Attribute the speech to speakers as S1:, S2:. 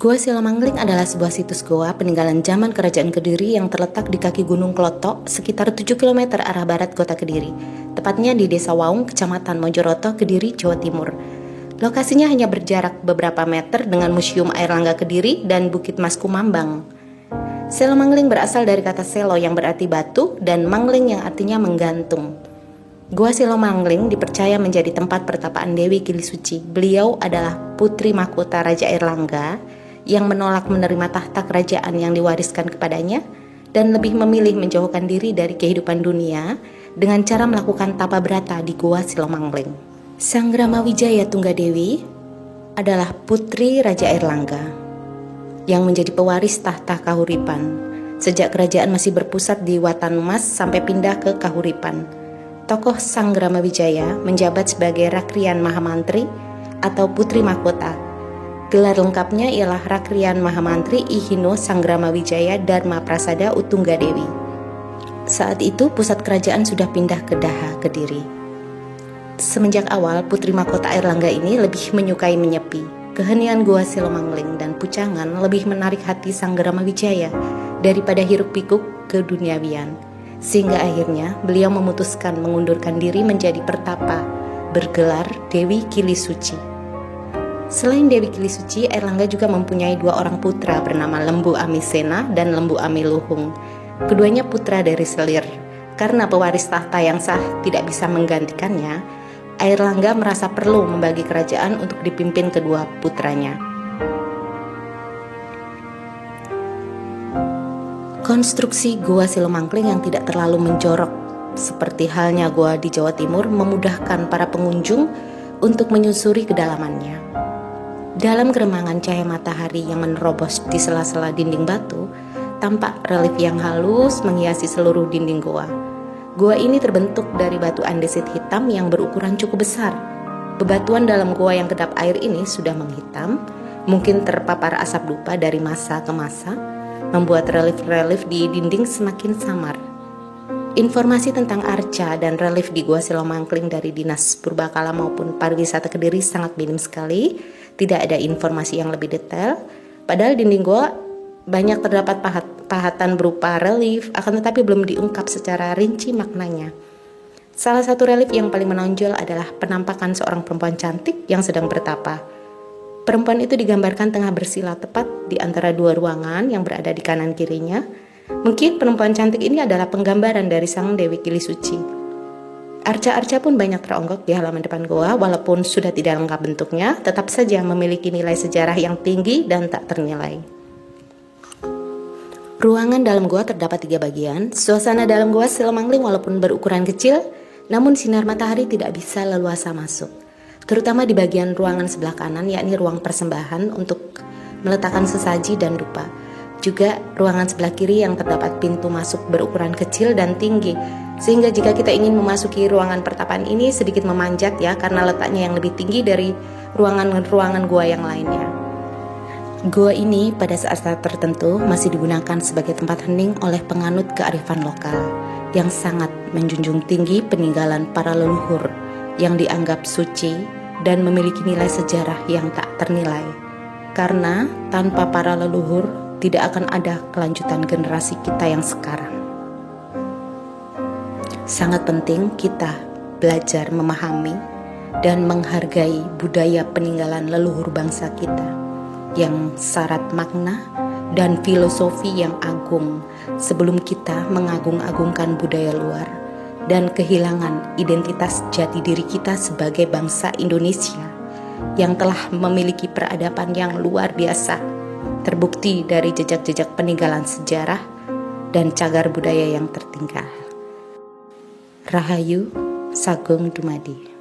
S1: Gua Silomangling adalah sebuah situs goa peninggalan zaman Kerajaan Kediri yang terletak di kaki Gunung Klotok sekitar 7 km arah barat kota Kediri, tepatnya di Desa Waung, Kecamatan Mojoroto, Kediri, Jawa Timur. Lokasinya hanya berjarak beberapa meter dengan Museum Air Langga Kediri dan Bukit Mas Kumambang. Silomangling berasal dari kata selo yang berarti batu dan mangling yang artinya menggantung. Gua Silomangling dipercaya menjadi tempat pertapaan Dewi Kilisuci. Beliau adalah putri mahkota Raja Air Langga yang menolak menerima tahta kerajaan yang diwariskan kepadanya dan lebih memilih menjauhkan diri dari kehidupan dunia dengan cara melakukan tapa berata di Gua Silomangling. Sanggrama Wijaya Tunggadewi adalah putri Raja Air Langga yang menjadi pewaris tahta Kahuripan sejak kerajaan masih berpusat di Watanumas sampai pindah ke Kahuripan. Tokoh Sanggrama Wijaya menjabat sebagai Rakrian Mahamantri atau Putri Mahkota. Gelar lengkapnya ialah Rakrian Mahamantri Ihino Sanggrama Wijaya Dharma Prasada Utunggadewi. Saat itu pusat kerajaan sudah pindah ke Daha, Kediri. Semenjak awal Putri Mahkota Air Langga ini lebih menyukai menyepi. Kehenian Gua Silomangling dan Pucangan lebih menarik hati Sanggrama Wijaya daripada hiruk pikuk keduniawian. Sehingga akhirnya beliau memutuskan mengundurkan diri menjadi pertapa bergelar Dewi Kilisuci. Selain Dewi Kilisuci, Air Langga juga mempunyai dua orang putra bernama Lembu Amisena dan Lembu Amiluhung. Keduanya putra dari Selir. Karena pewaris tahta yang sah tidak bisa menggantikannya, Air Langga merasa perlu membagi kerajaan untuk dipimpin kedua putranya. Konstruksi Gua Silomangling yang tidak terlalu menjorok seperti halnya gua di Jawa Timur memudahkan para pengunjung untuk menyusuri kedalamannya. Dalam geremangan cahaya matahari yang menerobos di sela-sela dinding batu, tampak relief yang halus menghiasi seluruh dinding goa. Goa ini terbentuk dari batu andesit hitam yang berukuran cukup besar. Bebatuan dalam goa yang kedap air ini sudah menghitam, mungkin terpapar asap dupa dari masa ke masa, membuat relief-relief di dinding semakin samar. Informasi tentang arca dan relief di Gua Silomangling dari Dinas Purbakala maupun Pariwisata Kediri sangat minim sekali. Tidak ada informasi yang lebih detail. Padahal dinding gua banyak terdapat pahatan berupa relief, akan tetapi belum diungkap secara rinci maknanya. Salah satu relief yang paling menonjol adalah penampakan seorang perempuan cantik yang sedang bertapa. Perempuan itu digambarkan tengah bersila tepat di antara dua ruangan yang berada di kanan kirinya. Mungkin perempuan cantik ini adalah penggambaran dari sang Dewi Kilisuci. Arca-arca pun banyak teronggok di halaman depan goa, walaupun sudah tidak lengkap bentuknya, tetap saja memiliki nilai sejarah yang tinggi dan tak ternilai. Ruangan dalam goa terdapat 3 bagian. Suasana dalam Gua Silomangling walaupun berukuran kecil, namun sinar matahari tidak bisa leluasa masuk. Terutama di bagian ruangan sebelah kanan, yakni ruang persembahan untuk meletakkan sesaji dan dupa. Juga ruangan sebelah kiri yang terdapat pintu masuk berukuran kecil dan tinggi, sehingga jika kita ingin memasuki ruangan pertapaan ini sedikit memanjat ya, karena letaknya yang lebih tinggi dari ruangan-ruangan gua yang lainnya. Gua ini pada saat-saat tertentu masih digunakan sebagai tempat hening oleh penganut kearifan lokal yang sangat menjunjung tinggi peninggalan para leluhur yang dianggap suci dan memiliki nilai sejarah yang tak ternilai. Karena tanpa para leluhur tidak akan ada kelanjutan generasi kita yang sekarang. Sangat penting kita belajar memahami dan menghargai budaya peninggalan leluhur bangsa kita yang syarat makna dan filosofi yang agung sebelum kita mengagung-agungkan budaya luar dan kehilangan identitas jati diri kita sebagai bangsa Indonesia yang telah memiliki peradaban yang luar biasa, terbukti dari jejak-jejak peninggalan sejarah dan cagar budaya yang tertinggal. Rahayu Sagung Dumadi.